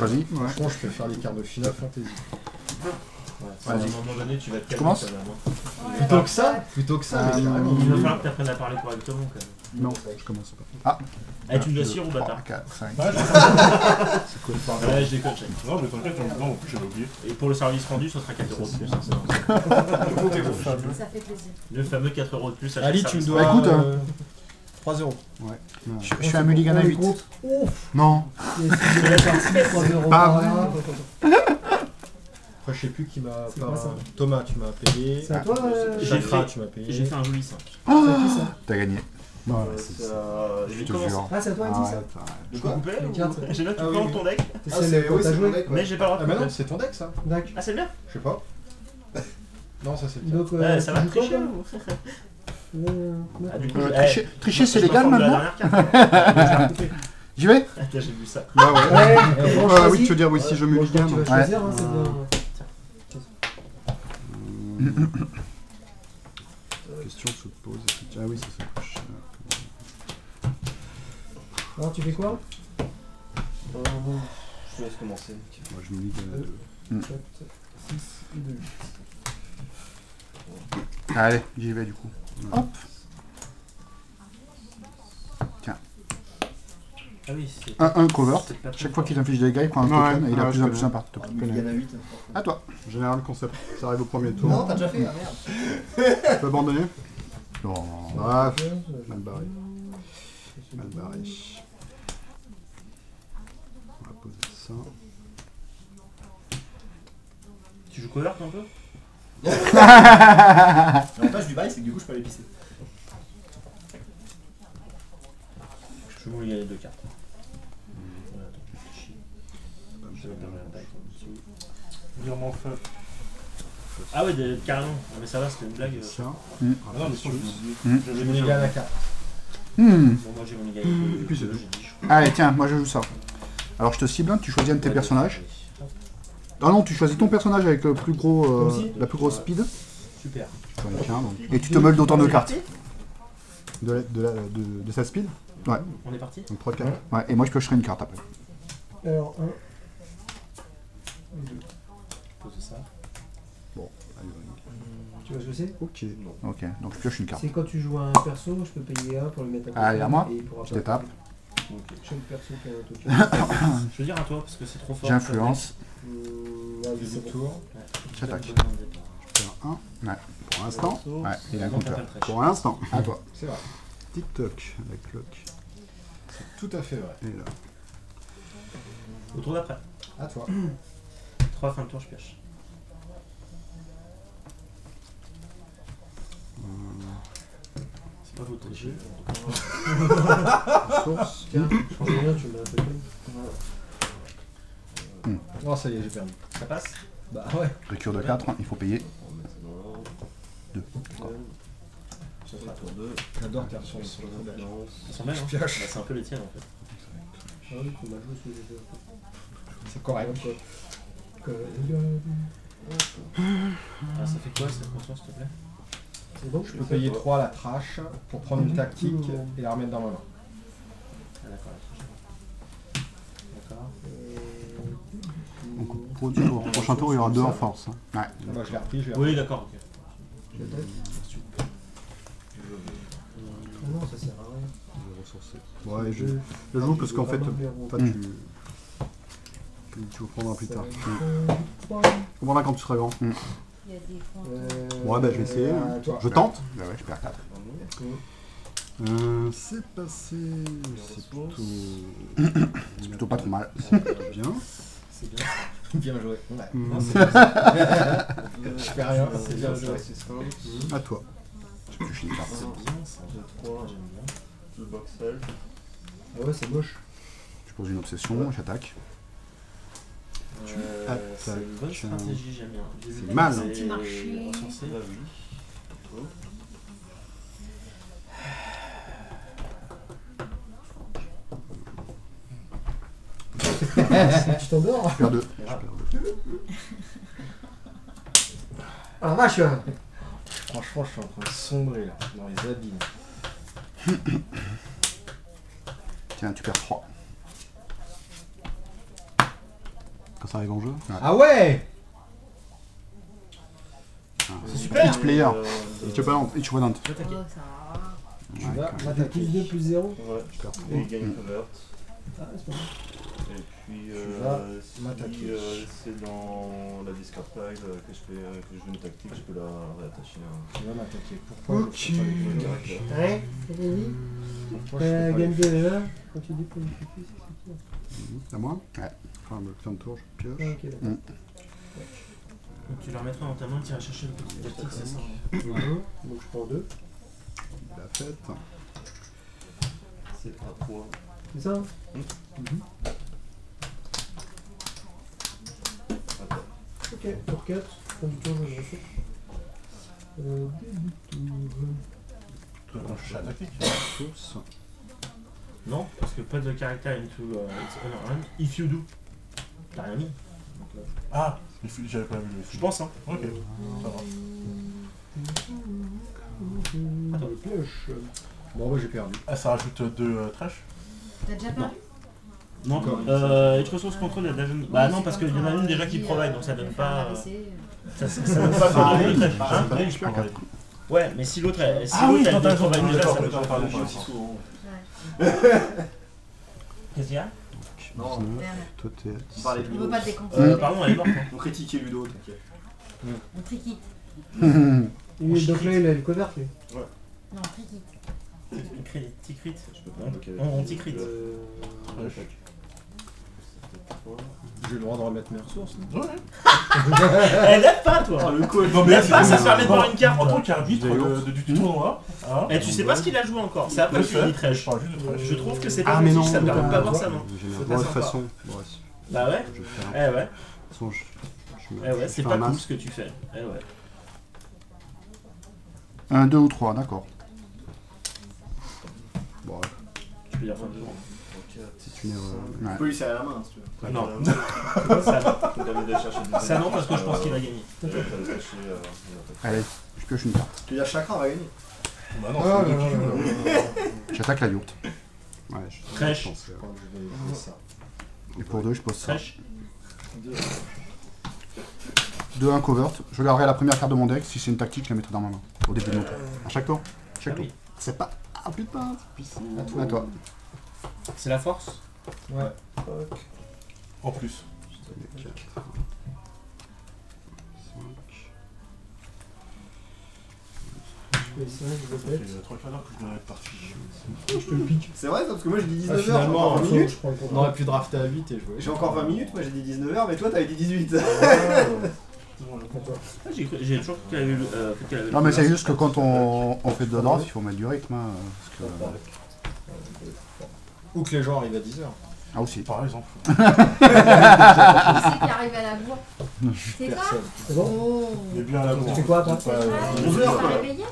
choisis. Franchement, je préfère les cartes de Final Fantasy. À un moment donné, tu vas te calmer. commences Plutôt que ça, mais carrément. Il va falloir que tu apprennes à parler correctement quand même. Non, je commence pas. Ah, tu me l'assures ou bâtard? 4, 5. C'est cool. Ouais, je déconne, Shane. Non, mais t'inquiète, non, en plus j'avais oublié. Et pour le service rendu, ça sera 4 € de plus. Ça fait plaisir. Le fameux 4 € de plus à chaque Ali, tu me service. dois Bah, écoute, 3 €. Ouais. Je suis un mulligan à 8. Non. Pas vrai. Après, je sais plus qui m'a. C'est quoi, ça Thomas, tu m'as payé. C'est à toi Chakra, tu m'as payé. J'ai fait un joli 5. T'as gagné. Je vais te commencer. jure. Ah, c'est à toi, Andy, ça Arrête. De quoi couper Les cartes. J'ai là, tu Ah prends oui. ton deck. C'est le t'as joué. Mais j'ai pas le droit Ah, de bah couper. non, c'est ton deck ça. D'accord. Ah, c'est le mien? Je sais pas. Non, ça c'est le tien. Donc, Ouais, ça va tu joues tricher quoi, ou là Ah, du coup, Tricher, c'est légal maintenant? J'y vais? J'ai vu ça. Bah ouais. Ouais, Oui, tu veux dire, oui, si je mulligan. Tu vas choisir, hein, c'est bien. Question se pose. Ah oui, c'est ça. Alors, tu fais quoi? Je te laisse commencer. Moi, je mulligan à 2. 7, 6 et 2. Allez, j'y vais du coup. Hop. Ah oui, c'est. Un covert. Chaque fois qu'il t'inflige des dégâts, il prend un token et il a plus un plus un par token. Il y en a 8. À toi. Général concept. Ça arrive au premier tour. Non, t'as déjà fait, ah merde. Tu peux abandonner? Non. Bref. Mal barré. Mal barré. On va poser ça. Tu joues cover un peu? L'avantage du bail, c'est que du coup, je peux aller pisser. Je vais gagner 2 cartes. Voilà, attends, je réfléchis. Je vais faire un deck en dessous. Virement fait. Ah ouais, carrément. Ah, mais ça va, c'était une blague. Ça. Ah non, mais sinon, Je me légale à 4. Bon, moi j'ai mon gagné. Puis c'est j'ai tout. dit, je crois. Allez, tiens, moi je joue ça. Alors je te cible, tu choisis un de tes personnages. Ah non, tu choisis ton personnage avec le plus gros, la plus grosse speed. Super. Tiens, donc. Et tu te meules d'autant de cartes. De sa speed. Ouais. On est parti? Donc 3 cartes. Ouais, et moi je piocherai une carte après. Alors, 1. Pose ça. Bon, allez, Tu vois ce que c'est? ok. Ok, donc je pioche une carte. C'est quand tu joues un perso, je peux payer 1 pour le mettre à côté. Allez, à moi. Et il pourra Je pas t'étape. chaque perso qui a un token. Je veux dire à toi parce que c'est trop fort. J'influence. Vas-y, c'est bon. Tour. J'attaque. Je fais un 1. Ouais. Pour l'instant. Ouais, il a un compteur. Pour l'instant. À toi. C'est vrai. TikTok avec Lock. Tout à fait vrai. Et là. Au tour d'après. À toi. 3 fins de tour, je pioche. C'est pas vous tricher. Source. Tiens, je pense rien, tu mets un token. Non, ça y est, j'ai perdu. Ça passe? Bah ouais. Récure de 4, il faut payer. 2. Ça sera tour 2. J'adore tes ressources. Ils sont belles, hein? Bah, c'est un peu les tiennes en fait. Ah oui, faut mal jouer ce que j'ai fait. C'est correct. Ah, ça fait quoi cette conscience, s'il te plaît? C'est bon? Je peux payer 3 à la trash pour prendre une tactique et la remettre dans ma main. Ah, d'accord, d'accord. Donc au prochain tour, il y aura 2 en force. Ouais. Ah bah je l'ai repris, je l'ai repris. Oui, d'accord, ok. J'attaque. Ah non, ça sert à rien. Ouais, je joue parce qu'en fait, toi, tu prendras plus tard. Tu comprendras quand tu seras grand. Il y a des points. Ouais, bah je vais essayer. Je tente. Bah ouais, je perds 4. C'est passé. C'est plutôt pas trop mal. Bien. C'est bien. Bien joué. Ouais. Mm. Je fais rien. C'est bien joué. À toi. Je pioche une carte. C'est bien ça. 3, j'aime bien. Le boxel. Ah ouais, c'est moche. Je pose une obsession, j'attaque. C'est une bonne stratégie, j'aime bien. C'est mal. Petit marché. Recensé. Tu t'endors? Je perds 2. Ah la vache! Franchement, je suis en train de sombrer là, dans les abîmes. Tiens, tu perds 3. Quand ça arrive en jeu. Ah ouais. C'est super. Each player. Euh, Each one. Oh, ça va. Tu vas m'attaquer 2 plus 0. Ouais, et gain convert. Ah, c'est pas mal. Et puis, Tu vas si m'attaquer. c'est dans la discard pile que je joue une tactique, je peux la réattacher. Tu vas m'attaquer. Pourquoi Ok. je fais pas le caractère Ouais, c'est fini. Pourquoi je fais pas Game les- 2 là. Quand tu dis pour une pipi, c'est À moi. Ouais. Enfin, le fin de tour, je pioche. qui ok, d'accord. Donc tu la remettras dans ta main, tu iras chercher le petit tactique, c'est ça. Donc je prends 2. La fête. C'est à 3. C'est ça hein? Attends. Ok, pour 4. Fin du tour, je refais. Début de tour. Tu vas chercher la tactique. Source. Non, parce que pas de caractère into its owner hand. If you do. T'as rien mis. Donc, Ah, j'avais pas vu le je pense, hein. Ok, ça va. Attends, le pioche. Bon, bah j'ai perdu. Ah, ça rajoute 2 trash. T'as déjà perdu? Non, Encore. It resource control that doesn't. Bah non, parce qu'il y en a une déjà qui provide, donc ça donne pas. Ça donne pas Pareil, de trash. pareil. Hein Ouais, je perds. Ouais, mais si l'autre elle. Si Ah oui, l'autre elle t'as raison, provide déjà, d'accord, ça d'accord, pardon, Je joue pardon. aussi souvent. Qu'est-ce qu'il y a? Non. 19. Merde. Toi, t'es. On parlait de On Ludo. veut pas te décompter. Pardon, elle est morte. Hein. On critiquait Ludo, t'inquiète. On triquite. Donc là, il a le cover, lui. Non, on triquite. Ticrit. Je peux pas bloquer avec. On ticrit. J'ai le droit de remettre mes ressources. non Ouais. Elle aide pas, toi. Ah, le coach. Non, mais là, Même pas, ça se permet de voir une carte. En tant qu'arbitre du tournoi. hein, Et tu sais pas ce qu'il a joué encore. C'est après je que tu dis sais, trash. je parle juste de trash. Je trouve que c'est Ah, pas mais positif, non, ça me permet de pas bah, voir sa main. Bon, de pas toute sympa. façon. Bon, Bah ouais. je vais faire. Eh ouais. De toute façon, Eh ouais, je c'est fais pas un cool mas. ce que tu fais. Eh ouais. 1, 2 ou 3, d'accord. Bon, Tu peux dire fin de tour. c'est une erreur. Tu Ouais. peux lui serrer la main si tu veux. Non. Ça te permet d'aller chercher des Ça non, parce que je pense qu'il va gagner. Allez, je pioche une carte. Tu dis à chacun va gagner. Bah non, Ah, c'est non, deux qui non, jouent, non, là. J'attaque la yourte. Ouais, Trash. je pense, Je crois que je vais faire ça. Et pour 2, je pose ça. Trash. 2, 1 covert. Je garderai la première carte de mon deck. Si c'est une tactique, je la mettrai dans ma main. Au début de mon tour. À chaque tour. Chaque Ah tour. oui. C'est pas. Ah putain, c'est puissant. À À toi. C'est la force. Ouais. En plus. 4. 5. Je fais 5, je Ça répète. fait 3 quarts d'heure que je dois être parti. Je te le pique. C'est vrai ça parce que moi j'ai dit Ah, 19h, j'ai encore finalement, 20 minutes. Je prends le on contrôle. aurait pu drafter à 8 et jouer. J'ai encore 20 minutes, moi j'ai dit 19h, mais toi t'avais dit 18. Ah, j'ai toujours cru qu'elle avait le. Non, mais c'est juste que quand on fait de draft, il faut mettre du rythme. Hein, parce que... Ou que les gens arrivent à 10h. Ah, aussi. Par exemple. Qui c'est qui arrive à la bourre? C'est toi? Personne. C'est bon? Oh. Il est bien à la Tu bourre. fais quoi, toi? C'est pas, Tu 11 heures, t'es quoi. réveillé?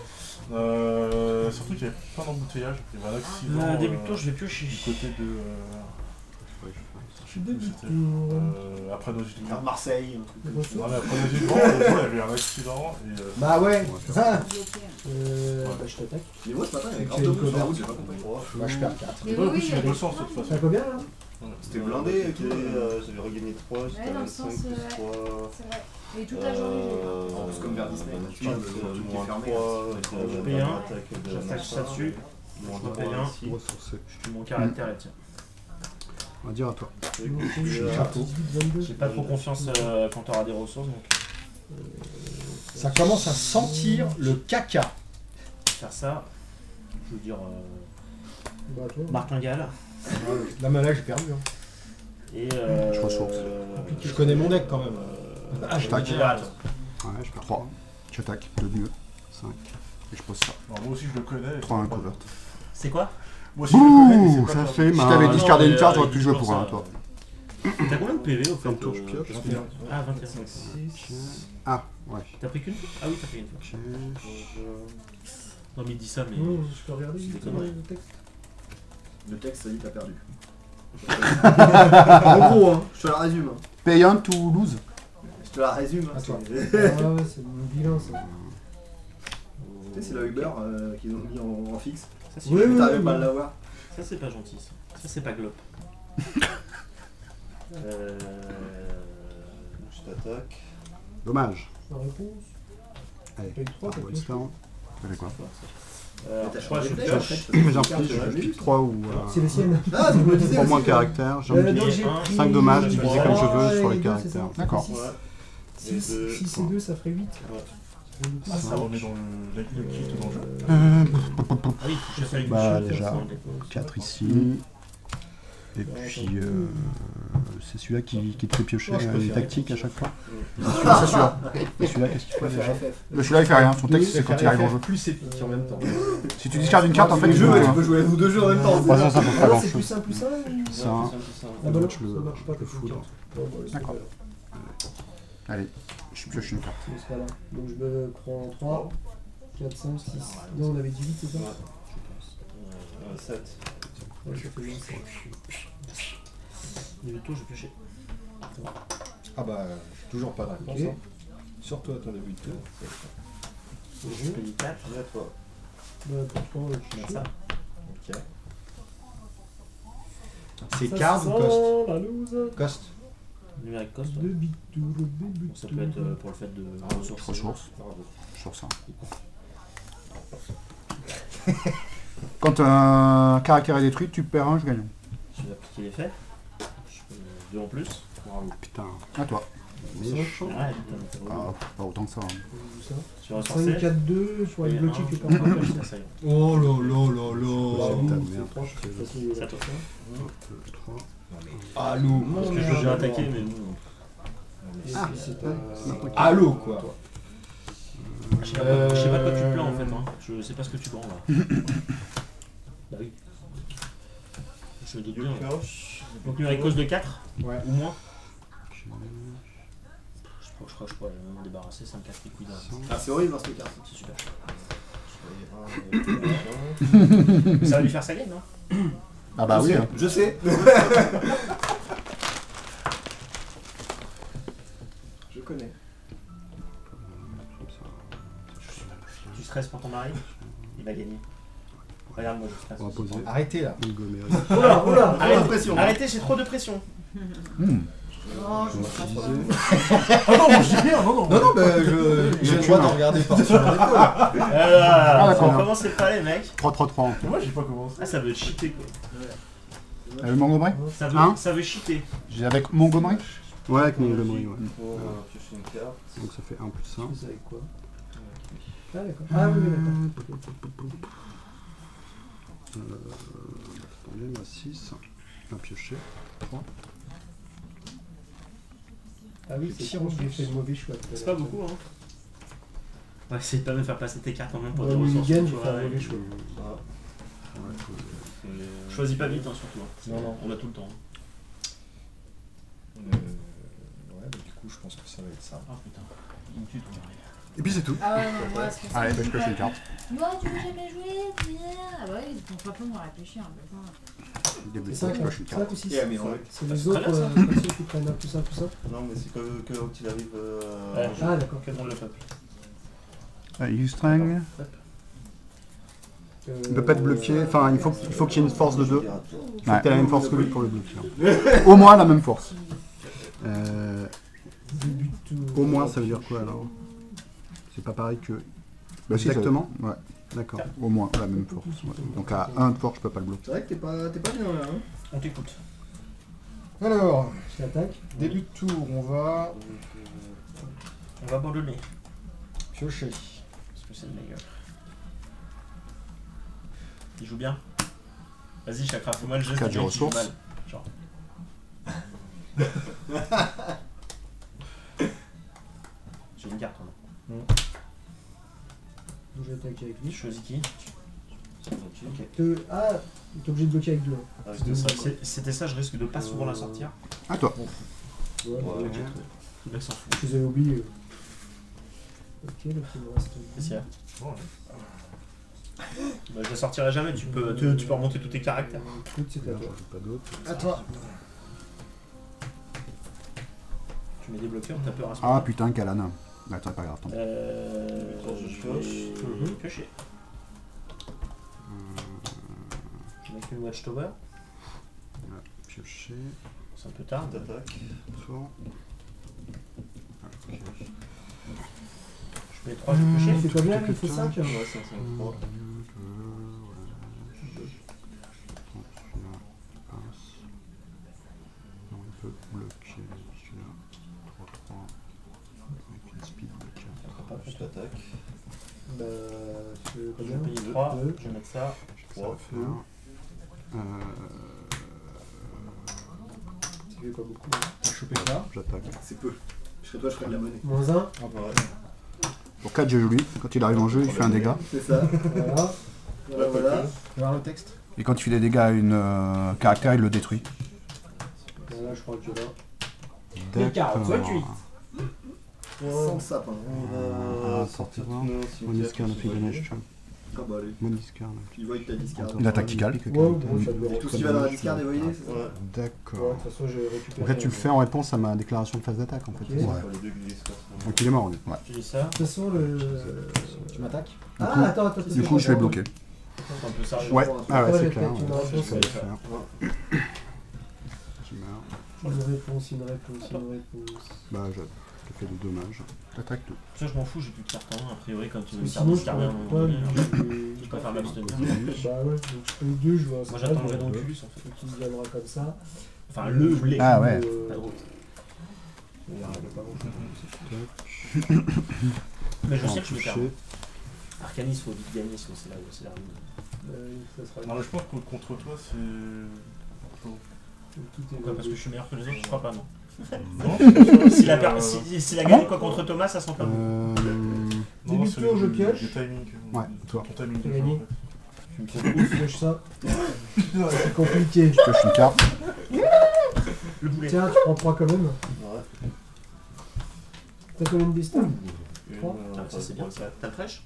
Surtout qu'il y a plein d'embouteillages. Il y avait un accident. Début de tour, je vais piocher. Du côté de. Je suis début de c'était, tour. après nos îles. À Marseille, un truc comme ça. Non, mais après nos îles, il y avait un accident. Et, Bah ouais. Ah. Bloqué. Bah je t'attaque. Mais moi ce matin il y avait grave Tu de es monde sur la couvert. route, j'ai pas compris. Bah, je perds 4. Mais ouais, en oui, plus, il y a 200 de toute Ça façon. combien là? C'était blindé. J'avais regagné 3, j'étais Ouais, dans à le 5 sens, plus ouais. 3. C'est vrai. Et toute la journée, j'ai eu. En plus, comme vers Disney, tu vois, le truc qui est moins fermé, 3, Je paye un, j'attaque ça dessus. Moins Je paye 3 un. ici. Ressourcé. Je tue mon caractère là, tiens. On va dire à toi. Chapeau. 22. J'ai pas trop confiance quand t'auras des ressources, donc Ça commence à sentir le caca. faire ça. Je veux dire, Bah toi. martingale. Non, mais là j'ai perdu. Hein. Et Je ressource. Je connais mon deck quand même. Ah, je tac. général. Ouais, je perds 3. J'attaque. 2 mieux. 5. Et je pose ça. Alors, moi aussi, je le connais. et 3, 1 c'est pas- covert. C'est quoi? Moi aussi, je le connais. et Ouh, c'est ça pas fait top. mal. Ah, Si t'avais non, discardé une mais, carte, j'aurais pu jouer pour pour ça. un, toi. T'as combien de PV au fait? Fin de tour, je pioche. 21. Ah, 21. Ah, ouais. T'as pris qu'une fois? Ah oui, t'as pris une fois. Non, mais il dit ça, mais. Je peux regarder C'est des vite conneries. le texte. Le texte ça dit t'as perdu. En gros, hein. Je te la résume. hein. Pay un to lose. Je te la résume. hein, À toi. c'est- Ah ouais, c'est mon bilan ça. Tu sais, c'est le Uber qu'ils ont mis en fixe. Ça, c'est Oui, oui, T'arrives oui, pas à oui. l'avoir. Ça, c'est pas gentil, ça. Ça, c'est pas glop. J'attaque. Dommage. La réponse. Allez, Paye 3, par t'as Wellstar. Ça fait quoi t'as 3 je changé de pioche. flèche. Mais j'en Carte, pige, j'avais je vu. pique 3 ou... C'est les siennes. Ah, tu me le disais Pour moins aussi, caractère, j'en Donc pige j'ai pris 5 dommages je divisé vois. comme je veux sur et les deux, c'est ça. caractères. D'accord. Ouais. 6 deux, et trois. 2, ça ferait 8. Ah, ça remet dans le kit dans le jeu. Ah oui, je fais avec Bah, du déjà. chien. 4 ici. Et puis c'est celui-là qui te fait piocher Oh, je peux les faire tactiques à chaque fois. Mm. C'est celui-là. Et celui-là, qu'est-ce qu'il Je fait préfère déjà FF. Celui-là il fait rien, son texte c'est quand il arrive en jeu. plus épique en même temps. Si tu discardes une carte en fait, Les tu jeux, peux. tu peux jouer à nous deux jeux en même temps. Bah, ça peut Ah pas non, grand c'est chose. plus 1 plus 1 ou... Ça, Ah bah non, le- ça marche pas, le foudre. D'accord. Allez, je pioche une carte. C'est pas là. Donc je me prends 3, 4, 5, 6. Non, on avait dit 8, c'est ça? 7. Ouais, je fais bien. Il y avait tout, je piochais. Ah bah, toujours pas de réponse. Ok. Hein. Surtout à ton début de tour. Je paye 4. Et à toi. Bah pourtant, Je mets ça. Ok. C'est card ou cost? La loose. Cost. Numérique cost. De bitour, de Donc ça peut être pour le fait de ressources. Ressources, Bravo. sur ça. Quand un caractère est détruit, tu perds un, je gagne. Je vais appliquer l'effet. Je fais 2 en plus. Bravo. Putain, à toi. Méchant. Ah, putain, Ah, pas autant que ça. hein. Ça. tu vas 5, ressorcer. 4, 2, je pourrais Et être bloqué un. que par un flash. Ça y est. Oh là là là Ah, là. oui, ta c'est merde. proche, de toute façon, il C'est est à toi. 3. Allô. Parce que je veux bien attaquer, mais bon. Ah, Allô quoi. Je sais pas de quoi tu te plains en fait. Hein. Je sais pas ce que tu prends là. Bah oui. Je doute bien. Ouais. Donc numérique cause de 4 Ouais. ou moins. Je crois que je pourrais m'en débarrasser, ça me casse les couilles d'un. Ah, c'est horrible dans cette carte. C'est super. Je Ça va lui faire sa game, non? Ah bah oui. hein. Je sais. Je connais. Tu stresses pour ton mari? Il va gagner. Regarde, moi je stresse. On va poser Arrêtez là. Montgomery. Oula, oula. Arrête, pression. arrêtez, j'ai trop de pression. Hmm. Non, je me stresse pas. Ah non, moi je dis rien, non, non. Non, non, bah j'ai le droit de regarder par-dessus mon épaule. Ah, d'accord. on commence pas les mecs. 3-3-3. Moi j'ai pas commencé. Ah, ça veut cheater quoi. Avec Montgomery Hein Ça veut cheater. J'ai avec Montgomery Ouais, avec Montgomery, ouais. Faut piocher une carte. Donc ça fait 1 plus 1. C'est avec quoi? Ah d'accord. Ah oui, d'accord. Attendez, moi 6. Un pioché. 3. Ah oui, c'est sûr, j'ai fait le mauvais choix. C'est pas beaucoup, hein. On va essayer de pas me faire passer tes cartes en même pour Pour des le ressources. mulligan, j'ai Ouais, fait un ouais. mauvais choix. Choisis pas vite, hein, surtout. Hein. Non, non. On a tout le temps. Ouais, bah du coup, je pense que ça va être ça. Ah putain. Il me tue ton mari. Et puis c'est tout. Ah ouais, non, moi, c'est pour ça Allez, que bah, je pioche une carte. Moi, tu veux jamais jouer? Ah bah oui, donc on va pas réfléchir un peu. Début de C'est tour, 5, je pioche une carte. ou 6. Yeah, mais on va- C'est Ah, les c'est autres très bien, ça. persos qui prennent un plus un plus un. Non, mais c'est que quand il arrive. Ouais. Ah d'accord. Que demande le peuple? Ustrang. Il peut pas être bloqué, enfin il faut qu'il y ait une force de 2. Il faut que tu aies la même force que lui pour le bloquer. Au moins la même force. Début de tour. Au moins, ça veut dire quoi alors? C'est pas pareil que. Bah, si, ça- Exactement. Ouais, D'accord. au moins la même force. Ouais. Donc à 1 de force, je peux pas le bloquer. C'est vrai que t'es pas bien là. Hein. On t'écoute. Alors, J'attaque. début de tour, on va On va abandonner. piocher. Parce que c'est le meilleur. Il joue bien. Vas-y, Chakra, fais-moi le geste. Quatre du mec qui joue ressources. mal. Genre. J'ai une carte. Hein. Donc j'attaque avec Je lui. choisis qui? Ah, t'es obligé de bloquer avec 2. Avec deux, ça, quoi. C'était ça, je risque de pas souvent la sortir. À toi. Ouais, Ouais, ok. ok. Le mec s'en fout. Je les avais oubliés. Ok, donc il me reste. Qu'est-ce qu'il y a? Bon, ouais. Bah, je la sortirai jamais, tu peux remonter tous tes caractères. Écoute, c'est à toi. Pas d'autre. À toi. Tu mets des bloqueurs, t'as peur à ce Ah moment-là. putain, Kalana. Attends, pas grave, attends. Je pioche. piocher. Je mets une Watchtower, Piocher. c'est un peu tard. T'attaques. Fort. Les 3, je vais Il piocher. fait combien? Il fait 5? Ouais, 5, 3. Non, il peut bloquer celui-là. 3-3. Avec une speed bloqueur. Je t'attaque. Bah, tu fais Je combien? vais payer 3, Deux. je vais mettre ça. Ça va faire. Tu fais pas beaucoup. T'as chopé ça. J'attaque. C'est peu. Je serais toi, je ferais de la monnaie. Moins 1. Ah bah ouais. Pour 4, je joue lui. Quand il arrive en jeu, il fait un dégât. C'est ça. Voilà. Voilà, voilà. Tu vas voir le texte. Et quand il fait des dégâts à une caractère, il le détruit. Voilà, je crois que là. D'accord. 48. Sans sapin. On va sortir tout nos cimetières. Ah bah allez. Mon discard. Tu vois, il t'a discard. Il a tactical. Ouais, bon, ça me Et tout ce qui va dans la discard est voyé, c'est ça? Ouais. Ouais, de D'accord. toute façon, j'ai récupéré. Donc là, tu le fais en réponse à ma déclaration de phase d'attaque en fait. Ok. Ouais. Pour les deux glisseurs, ça. Donc il est mort lui. Ouais. Je dis ça. De toute façon, le. Tu m'attaques. Ah, attends. Du coup, je vais bloquer. C'est un peu sérieux. Ouais. Ah ouais, Ouais, c'est j'ai clair. peut-être une Ouais, réponse, ça va ouais. faire. Tu meurs. Une réponse. Bah, je te fais des dommages. T'attaques tout. Ça, je m'en fous, j'ai plus de cartes en main. A priori, quand tu veux me Sinon, servir, je je à un moment donné, je préfère m'abstenir. Bah ouais, donc je fais 2, je vois. Moi, j'attendrai dans le cul, en fait. Qui viendra comme ça. Enfin, le blé. Ah ouais. Pas de route. Il y a pas grand-chose. Mais je sais que je vais toucher. faire. Arcanis, faut vite gagner, sinon c'est la ruine. Ça sera Non, mais je pense que contre toi, c'est. chaud. tout est Pourquoi? Parce que je suis meilleur que les autres, je crois pas, non. Non, Si la gagne quoi contre Thomas, ça sent pas bon. Début de c'est tour, je le pioche. timing. Ouais, toi. Ton timing T'as de gagné. jeu, en fait. Je pioche ça. C'est compliqué. Je pioche une carte. Le boulet. Tiens, tu prends 3 quand même. Ouais. T'as combien de destin? Une, Tiens, ça c'est bien ça. T'as trèche?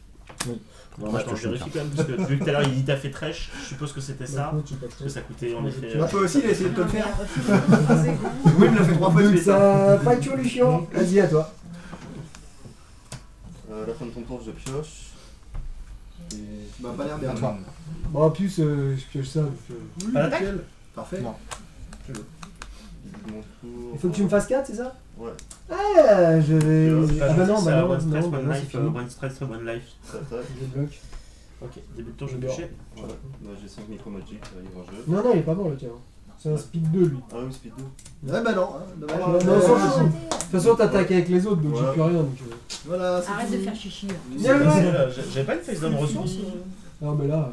Oui. Bon, Moi, attends, je je vérifie quand même, parce que vu que tout à l'heure il dit t'as fait trèche, je suppose que c'était ça. Parce que ça coûtait en effet. Toi aussi, il a essayé de te le faire. C'est con. Oui, il me l'a fait 3 fois de Donc suite. ça. Pas de solution. Vas-y, à toi. À la fin de ton tour, je pioche. Et... Bah, pas l'air bien. À toi. Bon, en plus, je pioche ça. Donc, Pas d'attaque? Parfait. Non. Début de mon tour. il faut que tu me fasses 4, c'est ça? Ouais. Ah, je vais. Ah bah non, One bah stress, non, one c'est life, fini. one stress, one life. Ça attaque. Je bloque. Ok, début de tour, je Je vais dors. piocher. Ouais. Bah, j'ai 5 micro magic, ça arrive en jeu. Non, non, il est pas mort le tien. C'est un speed 2 lui. Ah oui, speed 2. Ouais, bah non. hein, dommage. non, non, Arrêtez. De toute façon, t'attaques avec les autres, donc j'ai Ouais. plus rien. Donc, Voilà, c'est Arrête de fini. faire chichi. là. Bien joué. J'avais pas une face d'homme ressource Non, mais là.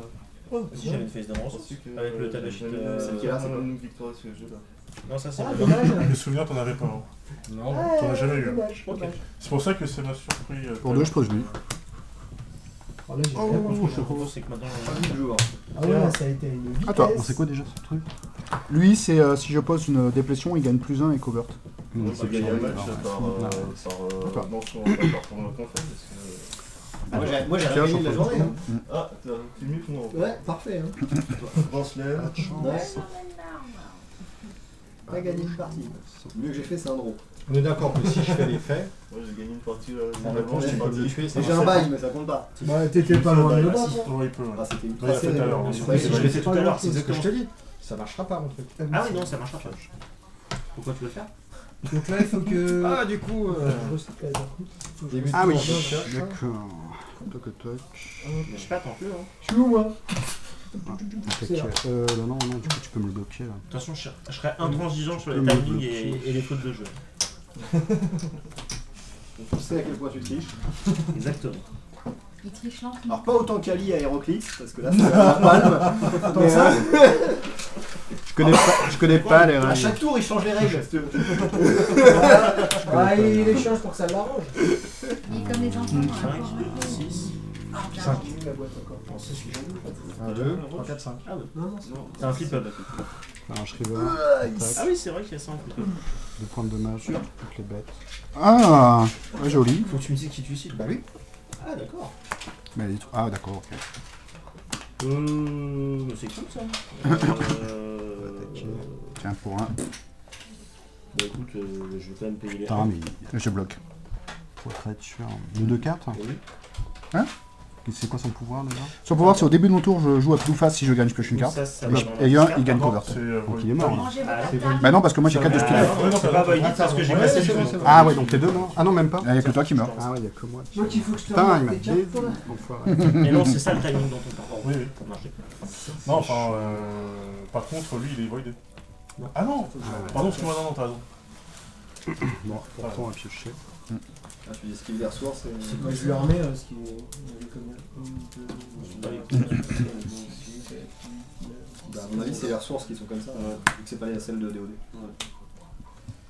Si j'avais une face d'homme ressource. Avec le Tabashi. celle qui est là, c'est quoi une victoire sur le jeu là. Non, ça c'est Ah, le dommage. Me souviens, t'en avais pas. Hein. Non. T'en as jamais eu. Dommage, Ok. dommage. C'est pour ça que ça m'a surpris. Pour 2, je pose lui. Oh, là, j'ai rien compris. Je propose, c'est que maintenant. Pas du jour. Ah ouais, là, ça a été une vitesse. Attends, on sait quoi déjà ce truc? Lui, c'est si je pose une déplétion, il gagne +1 et covert. On peut gagner un match D'accord. par mention, pas par tournoi qu'on fait. Parce que... Moi, j'ai Tiens, gagné de la j'en journée. hein. Ah, t'es mieux que moi. Ouais, parfait. Hein. Lance-lève. Ouais. T'as gagné une partie. Le mieux que j'ai fait, c'est un draw. On est d'accord que si je fais les faits, Moi j'ai gagné une partie là. en réponse, tu peux me le tuer. ça Et j'ai marche un pas. bail, mais ça compte pas. Bah, t'étais pas loin de le battre. hein. Ouais, il peut. Ouais. Ah, c'était une Ouais, il a fait tout à l'heure. Ouais, Si ouais, je ouais. l'ai fait tout à l'heure, C'est ce que je te exactement. dis. Ça marchera pas mon truc. Ah oui, non, ça marchera pas. Pourquoi tu veux le faire? Donc là, il faut que. Ah, du coup. Début de Ah oui, tour, je cherche. d'accord. Toc toc. Mais je sais pas, attends plus. Hein. Je suis où, moi? Attaque. Non, du coup, tu peux me le bloquer là. De toute façon, je serai intransigeant sur les timings et les fautes de jeu. Tu sais à quel point tu triches. Exactement. Il triche lentement. Alors, pas autant qu'Ali à Héroclix, parce que là, c'est la palme. Mais, ça Je connais pas les à règles. chaque tour, il change les règles. Ah, il les change pour que ça l'arrange. Il est comme les enfants. 5, 6. Ah, 5. La boîte encore. 1, 2, 3, 4, 5. Ah ouais. Non, non, c'est C'est un flip-up. Un shriver. Ah oui, c'est vrai qu'il y a ça en flip-up. 2 points de dommage. Toutes les bêtes. Ah, ouais, joli. Faut que tu me dises qui tu cibles. Bah oui. Ah d'accord. Mais les trucs- Ah, d'accord, ok. Mais c'est cool ça. Tiens, pour 1. Bah écoute, je vais quand même payer les. Putain, mais je bloque. Pour être sur 2 cartes. Oui. Qu'est-ce C'est quoi son pouvoir déjà? Son pouvoir, c'est au début de mon tour, je joue à pile ou face si je gagne, je pioche une carte. Ça, ça Et, va je- dans et la un, discard. il gagne Non, cover. c'est Donc il est mort. là. Mangez vos c'est patates. Bah non, parce que moi j'ai 4 de speed. C'est pas valide parce que j'ai Ouais, passé c'est le bon, tour. c'est bon. Ah ouais, donc t'es deux morts. Ah non, même pas. Il n'y a que toi qui meurs. Ah ouais, il y a que moi. Donc il faut que je te Putain, il remette m'a tes dit. cartes, là. Enfoiré. Et non, c'est ça le timing dans ton temps. Oui, oui. Non, je sais. Non, enfin, par contre, lui, il est voidé. Ah non pardon, excuse-moi, non, t'as raison. Bon, pourtant à piocher. Ah, tu esquives les ressources et... Moi je lui remets ce qui est. Il est combien 1, 2, Bah, à mon avis, c'est les ressources qui sont comme ça, vu que c'est pas les celles de DOD.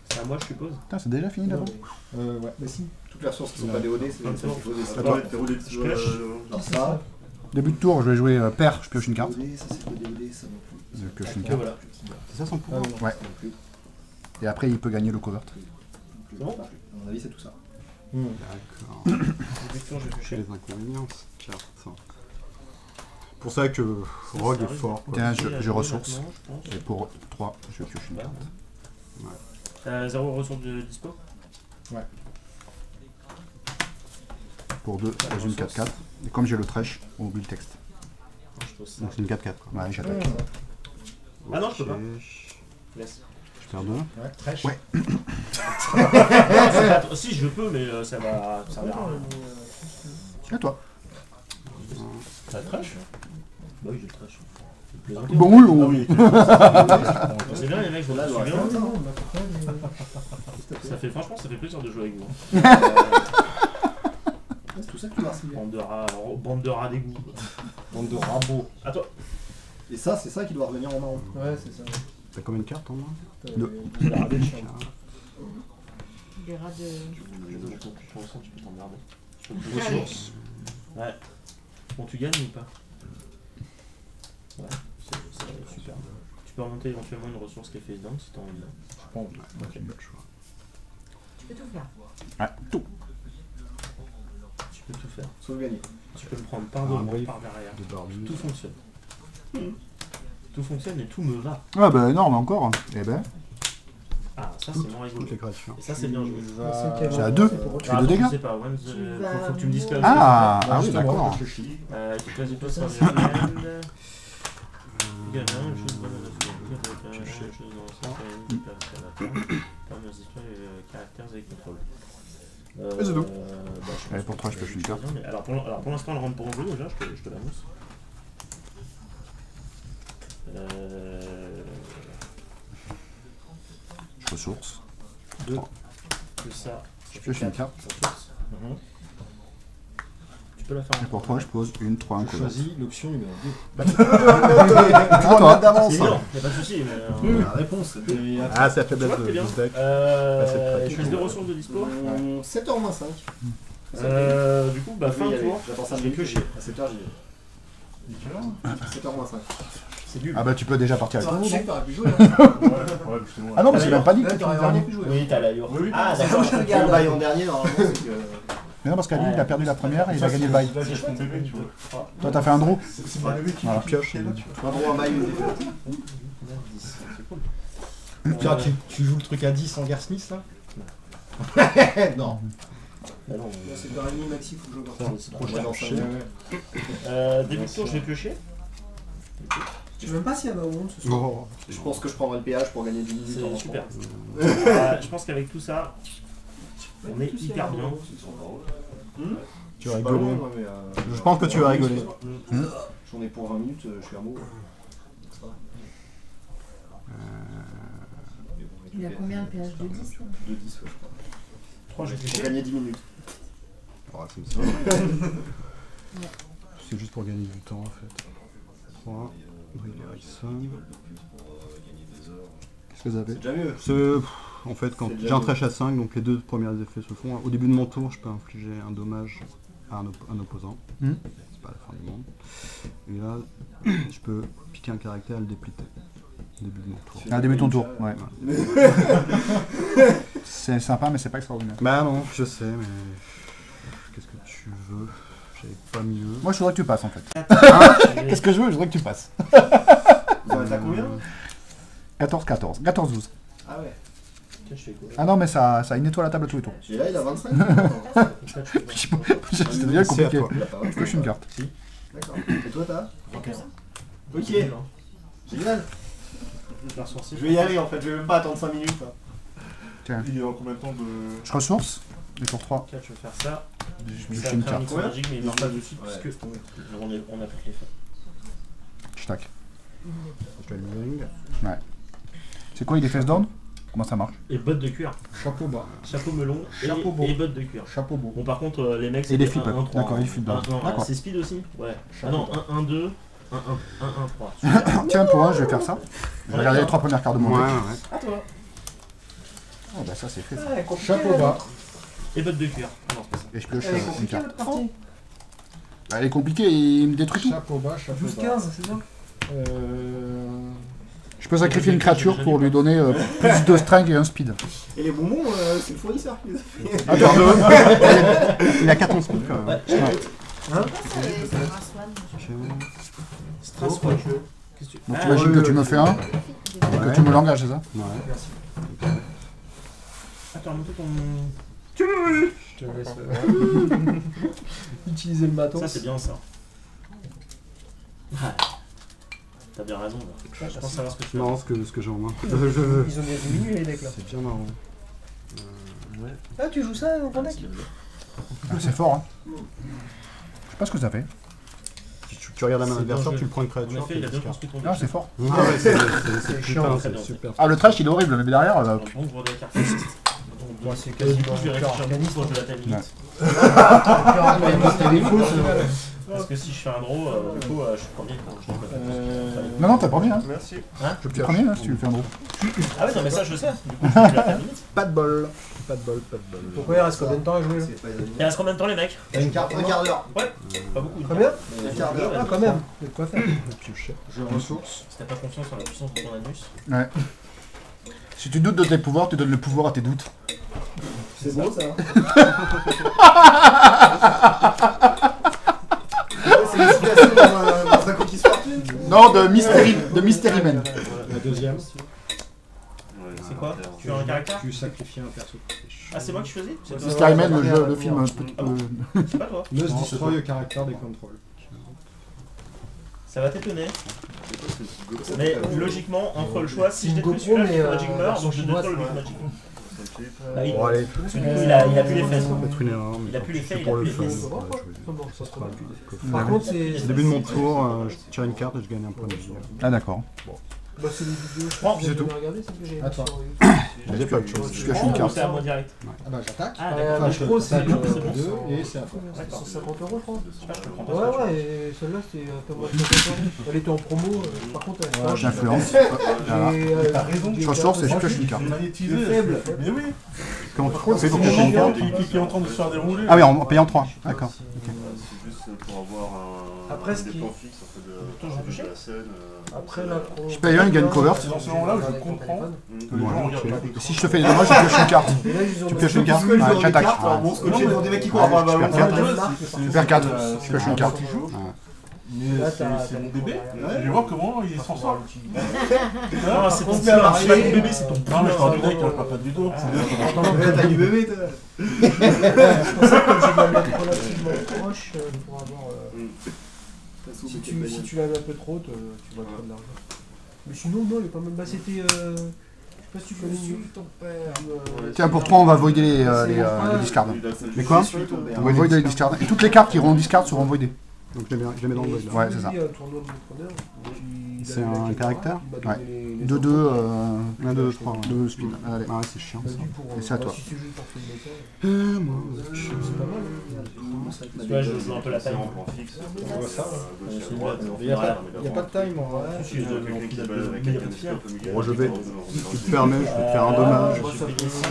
C'est à moi, je suppose. Putain, c'est déjà fini d'abord. Ouais, bah si. Toutes les ressources qui sont pas DOD, c'est Ouais, les c'est bon. celles qui sont Attends, DOD. t'es roulé dessus. Je pioche. Alors ça, Début de tour, je vais jouer paire, je pioche une carte. DOD, ça c'est pas DOD, ça non plus. Je pioche une Et carte. voilà. C'est ça son pouvoir? Ouais. Et après, il peut gagner le covert. C'est bon À mon avis, c'est tout ça. D'accord. Début de tour, je vais Chez piocher. les inconvénients, carte. Pour ça que Rogue est fort. quoi. Tiens, je ressource. Maintenant, je pense. Et pour 3, je pioche une Ouais. carte. T'as 0 ressources de dispo? Pour 2, je résume 4-4. Et comme j'ai le trèche, on oublie le texte. Non, je pose ça. Donc c'est une 4-4 quoi. Ouais, j'attaque. Ah non, je peux pas. Ok. Laisse. Je perds 2. Ouais, trèche. Ouais. Si, je peux, mais ça va servir à rien. C'est à toi. T'as le trash? Bah oui, j'ai le trash. Bon, oui, Ah on... oui, C'est bien, les mecs, je vous Là, suis ouais. bien. Non, on a pas Ça fait, franchement, ça fait plaisir de jouer avec vous. C'est tout ça que tu vas signer. Bande de rats d'égout. Bande de rabots. À toi. Et ça, c'est ça qui doit revenir en marron. Ouais, c'est ça. T'as combien de cartes en main? Les rats des chiens. Des rats de. Je veux ton sang, tu peux t'emmerder. Je peux te ressources. Ouais. Bon, tu gagnes ou pas? Ouais, c'est super. Tu peux remonter éventuellement une ressource qui est face down si t'as envie. J'ai pas envie. Ok, pas le choix. Tu peux tout faire. Ouais, tout. Tu peux tout faire. Sauf gagner. Tu peux le prendre par devant, oui. par derrière. De Barbie. Tout fonctionne. Tout fonctionne et tout me va. Ah bah non, mais encore. Eh ben, Ah, ça c'est moins rigolo. Toutes les créatures. Et ça c'est bien joué. c'est à 2. Tu fais 2 dégâts. Je sais pas, ouais, faut que tu me dises que. Ah, Bah, oui, justement, d'accord. je réfléchis. Tu choisis toi sur les règles. Gamin, une chose bonne à la fois. Une chose dans le sens et une permet aux histoires et caractères et contrôle. Et c'est tout. Je Allez, pour 3, je pioche une carte. Alors pour l'instant, elle rentre pour en jeu déjà, je te l'annonce. Je ressource. 2 plus ça. Je pioche une carte. Ressources. Tu peux la faire Et pour 3, je pose une 3 en Je cover. choisis l'option numéro 2. Toi. d'avance. C'est évident, y'a pas de soucis. Mais, La réponse, c'était... Ah, c'est la tu faiblesse vois que de t'es bien. ce deck. Je choisis 2 ressources de dispo. 7h moins 5. Du coup, bah fin de tour. J'attends Je 5 vais minutes. piocher. À 7h, j'y vais. 7h moins 5. C'est nul. Ah bah tu peux déjà partir avec. Je sais que t'aurais pu jouer. Hein. Ouais, justement. Ah non, mais c'est même pas dit que Là, tu t'aurais le vraiment dernier. pu jouer. Oui, t'as l'allure. Oui, oui. Ah, C'est d'accord. quand je regarde le bail en dernier, normalement, c'est que... Mais non, parce qu'à lui, il a perdu la première et il a gagné le bail. Là, c'est mon bébé, tu vois. Toi, t'as fait un draw. C'est mon bébé qui Voilà. Pioche. là, tu vois. Un droit à bail, une défaite. C'est cool. Tiens, tu joues le truc à 10 en Gar Smith là? Non. Bah non, C'est Doremi, Maxi, faut que je c'est vois. trop Ouais, cher. dans cinq minutes. Début de tour, je vais piocher. Je sais même pas s'il y a Baoron ce soir. Oh. Je pense que je prendrai le péage pour gagner 10 minutes. en C'est rentrant. super. Je pense qu'avec tout ça, on est hyper bien. Tu vas C'est pas rigoler. loin, mais, Je pense que tu vas rigoler. J'en ai pour 20 minutes, je suis à mot. Il a combien de péage de 10 là 2-10, ouais, je crois. 3, je vais Pour piocher. gagner 10 minutes. Oh, c'est ça. C'est juste pour gagner du temps en fait. 3. Brille Harrison. Qu'est-ce que vous avez? C'est déjà mieux. En fait, quand C'est déjà j'ai un mieux. trash à 5, donc les deux premiers effets se font. Au début de mon tour, je peux infliger un dommage à un opposant. Hmm. C'est pas la fin du monde. Et là, je peux piquer un caractère et le dépliter. Au début de mon tour. Ah, début de ton tour, ouais. C'est sympa, mais c'est pas extraordinaire. Bah non, je sais, mais. Qu'est-ce que tu veux? J'avais pas mieux. Moi, je voudrais que tu passes en fait. Qu'est-ce que je veux? Je voudrais que tu passes. Vous en êtes à combien 14-14. 14-12. Ah ouais. Tiens, je fais quoi? Ah non, mais ça nettoie la table à tous les tours. Et là, il a 25. C'est déjà compliqué. toi. Il a pas Je pioche une carte. D'accord. Et toi, t'as Ok. Génial. Génial. La ressourcer. Je vais y aller en fait, je vais même pas attendre 5 minutes. Là. Il est en combien de temps de. Je ressource. Et pour 3. Ok, je vais faire ça. Je Ça pioche va une faire un carte. mix magique, mais il meurt pas de suite, Ouais. puisque on a pris l'effet. Je tac. Clearing. C'est quoi, il est face down? Comment ça marche? Et bottes de cuir. Chapeau bas. Chapeau melon Chapeau beau. et bottes de cuir. Chapeau beau. Bon, par contre, les mecs, Et les c'est flip 1-1-3. D'accord, les flip down. D'accord. C'est speed aussi? Ouais. Ah non, 1-1-2, 1-1-1-3. Tiens, pour 1, je vais faire ça. Je vais regarder les 3 premières cartes de mon Ouais, deck. ouais. À toi. Oh bah ça c'est fait. Chapeau bas. Et bottes de cuir. Non, c'est pas ça. Et je pioche Elle est une compliquée carte. votre partie. Elle est compliquée, il me détruit tout. Chapeau bas, chapeau bas. 12-15, c'est ça Je peux sacrifier une créature pour lui donner plus de strength et un speed. Et les bonbons, c'est le fournisseur qui les a fait. Attends, Il a 4 en speed quand même. Ouais. Hein Strasbourg. donc t'imagines que tu me fais un, que tu me langages, c'est ça? Ouais. Attends, monte ton. Je te laisse utiliser le matos. Ça, c'est bien ça. Ouais. T'as bien raison. Là. Je pense savoir ce que tu C'est veux. marrant ce que j'ai en main. Ils ont bien diminué les decks là. C'est bien marrant. Ah, tu joues ça dans ton deck Ah, c'est fort, hein. Je sais pas ce que ça fait. Tu regardes la main C'est adversaire, dangereux. tu le prends une En créature. effet, il a tu bien discardes. construit ton Ah, deck. c'est fort. Ah ouais, c'est chiant, putain, très c'est bien. super. Ah, le trash il est horrible, mais derrière, Un bon gros deck artiste. Moi, c'est Du quasiment coup, je vais réfléchir beaucoup pour jouer la table limite. Parce que si je fais un draw, du coup, je suis premier quand je joue la table limite. Non, non, t'as premier, hein. Merci. Je suis premier, hein, si tu le fais un draw. Ah ouais, non, mais ça, je le sais. Du coup, je joue la table limite. Pas de bol. Pas de bol, pas de bol. Pourquoi il reste combien de temps à jouer là Il reste combien de temps, les mecs? Un quart d'heure. Pas beaucoup. Combien Un quart d'heure. Ah, quand même. Il y a de quoi faire. Je ressource. Si t'as pas confiance en la puissance de ton anus. Ouais. Si tu doutes de tes pouvoirs, tu donnes le pouvoir à tes doutes. C'est beau ça. C'est une citation dans un cookie fortune. Non, de Mystery Man. La deuxième, C'est quoi? Tu as un caractère? tu sacrifies un perso. Ah, c'est moi qui choisis? C'est toi? Mystery Man, le jeu, le film. Ah bon C'est pas toi. Neus Non, c'est destroy le caractère des contrôles. Ça va t'étonner. Mais logiquement, entre le choix, si je Une détruis GoPro, celui-là, mais, le Magic meurt, donc je chinoise, détruis le ouais. Magic. Bon, allez. Parce que du coup, il a plus les fesses. Ça peut être une erreur, mais Il a plus les c'est faits, pour il a le plus fun. les fesses. Voilà, je vais- Bon, ça se trouve. C'est Par contre, c'est. le début de mon tour, je tire une carte et je gagne un point de vie. Ah, d'accord. Bah, c'est les vidéos. Prends, que c'est vous tout. avez regardé, celle que j'ai À toi. sur YouTube. J'ai pas de chance. Je pioche une carte. C'est à moi direct. Ah bah j'attaque. Ah, Ouais, d'accord. mais je crois que c'est J'attaque, c'est bon. 2 et c'est à toi. C'est 150 €, je crois. Je sais pas, je te prends pas. Ouais, ouais, et celle-là c'était un peu moins de 50 €. Elle était en promo, par contre elle Ouais, J'influence. Voilà. T'as raison. Je ressource et je pioche une carte. Magnétisé. Faible. Mais oui. Comment Par contre, tu fais pour c'est piocher une moment carte Qui est en train de se faire dérouler. Ah oui, en payant 3. D'accord. C'est juste pour avoir un. Après, ce des qui- plans fixes en fait, de la scène. Après la pro. Je paye un, il gagne cover. C'est dans ce moment-là où je comprends. Mm. Que les gens regardent pas. Et si je te fais des dommages, je pioche une carte. Et là, ils ont Tu pioches une carte. Parce que je Ouais, joue j'attaque. des cartes, alors bon, scotché devant des mecs qui courent après un ballon. Super carte. C'est Super 4, la- je pioche une carte. Mais Là, c'est t'as- mon bébé. Ouais. Je vais voir comment il s'en sort. Non, c'est ton contre, père, c'est c'est pas ton marché. bébé, c'est ton Non, mais je poulain. parle du deck, je parle pas du dos. Ouais, t'as du bébé, toi. C'est pour ça que je dois mettre relativement proche pour avoir. Si tu la mets un peu trop haute, tu vas trop de l'argent. Mais sinon, non, il est pas mal. Bah, c'était. Je sais pas si tu connais ton père. Tiens, pour 3, on va voider les discards. Mais quoi On va voider les discards. Et toutes les cartes qui iront en discard seront voidées. Donc je les mets dans le void là. Ouais, c'est ça. C'est un caractère. 2-2, 1, 2, 3. 2 speed. Allez. Ah ouais, c'est chiant ça. Et c'est à toi. Si tu joues pour tout le métal, Moi, c'est pas mal. Tu vois, je joue un peu la taille. En plan fixe. On voit ça. C'est une boîte. Il n'y a pas de time en vrai. Si, je donne mon fil à deux, mais il y a pas de fil. Bon, je vais. Si tu te permets, je vais te faire un dommage. Moi, je suis payé 5.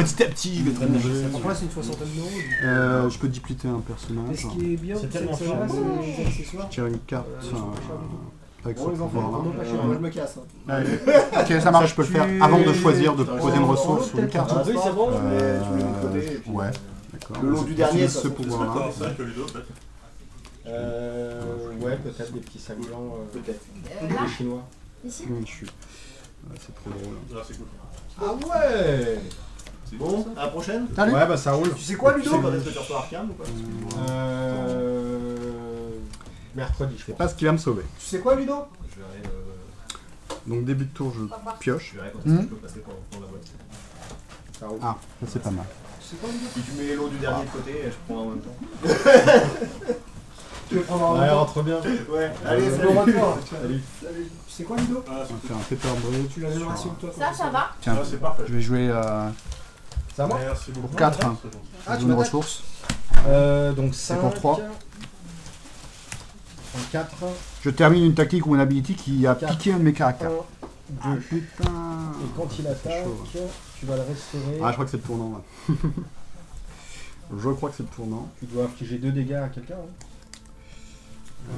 Petit à petit, je vais te manger. Après, c'est une soixantaine d'euros. Je peux dipliter un Mais personnage. ce qui est bien, C'est c'est tellement que cher. là, c'est les accessoires. Je tire une carte avec ce Bon, les enfants, pouvoir vraiment là. pas cher. Moi, je me casse. hein. Ok, ça Ça, marche. je peux le faire avant de choisir de poser une ressource sur une carte. Oui, c'est bon. Tu mets de côté, et puis- Ouais. D'accord. Le lot du dernier, ce ça, pouvoir là. C'est ça que Ludo, peut-être. Ouais, peut-être des petits sacs blancs. Peut-être. Des chinois. Ici Je suis. Ouais, c'est trop drôle. Là, c'est cool. Ah ouais. C'est Bon, à la prochaine. Salut. Ouais, bah ça roule. Tu sais quoi, Ludo? C'est- Quand est-ce que tu reçois Arkham ou pas? Mercredi, je C'est crois. pas ce qui va me sauver. Tu sais quoi, Ludo? Je verrai, Donc début de tour, je pioche. je verrai quand est-ce que je peux passer pour la boîte. Ça roule. Ah, ça c'est pas mal. Tu sais quoi, Ludo? Si tu mets l'eau du dernier de côté, je prends en même temps. Tu veux prendre un Ouais, repas rentre bien. Ouais, allez, Bon salut. repas. Salut. Salut. Tu sais quoi, Ludo? Ah, On va c'est faire un pepper brew. Tu l'as même ration que toi. Ça va. Tiens, Ah, c'est parfait. je vais jouer C'est à moi. Merci beaucoup. pour 4. C'est gentil. Ah, tu une m'attaques. ressource. Donc 5. pour 3. 4. Je termine une tactique ou une ability qui a Quatre. piqué un de mes caractères. 1, 2. Putain. Et quand il attaque, chaud. tu vas le restaurer. Ah, je crois que c'est le tournant là. Je crois que c'est le tournant. Tu dois infliger 2 dégâts à quelqu'un. Hein.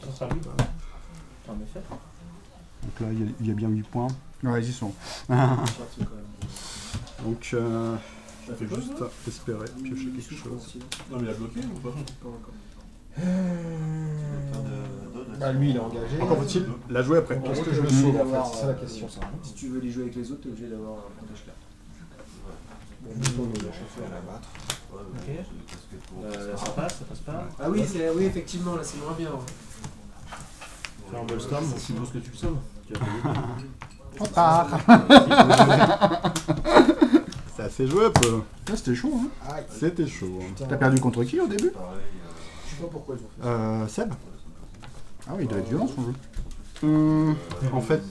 Ça sera lui. En effet. Donc là, il y a bien 8 points. Ouais, ils y sont. Donc, Ça faut juste espérer piocher quelque chose. Non, mais il a bloqué ou pas? Bah lui il est engagé. Encore faut-il la jouer après. Qu'est-ce que je le sauve en fait? C'est ça la question ça. Si tu veux les jouer avec les autres, t'es obligé d'avoir un protège carte. Bon, Ludo nous a chauffé à la battre. Ok. Ça passe pas. Ah oui, oui, effectivement, là c'est moins bien. Faire un Bullstorm, je suppose que tu le sauves. Tu vas payer. On part. C'est assez joué un peu. Là, c'était chaud, hein. Aïe. C'était chaud. Hein. T'as perdu contre qui au début? Je sais pas pourquoi ils ont fait ça. Seb. Ah oui, il doit être violent son jeu. En fait,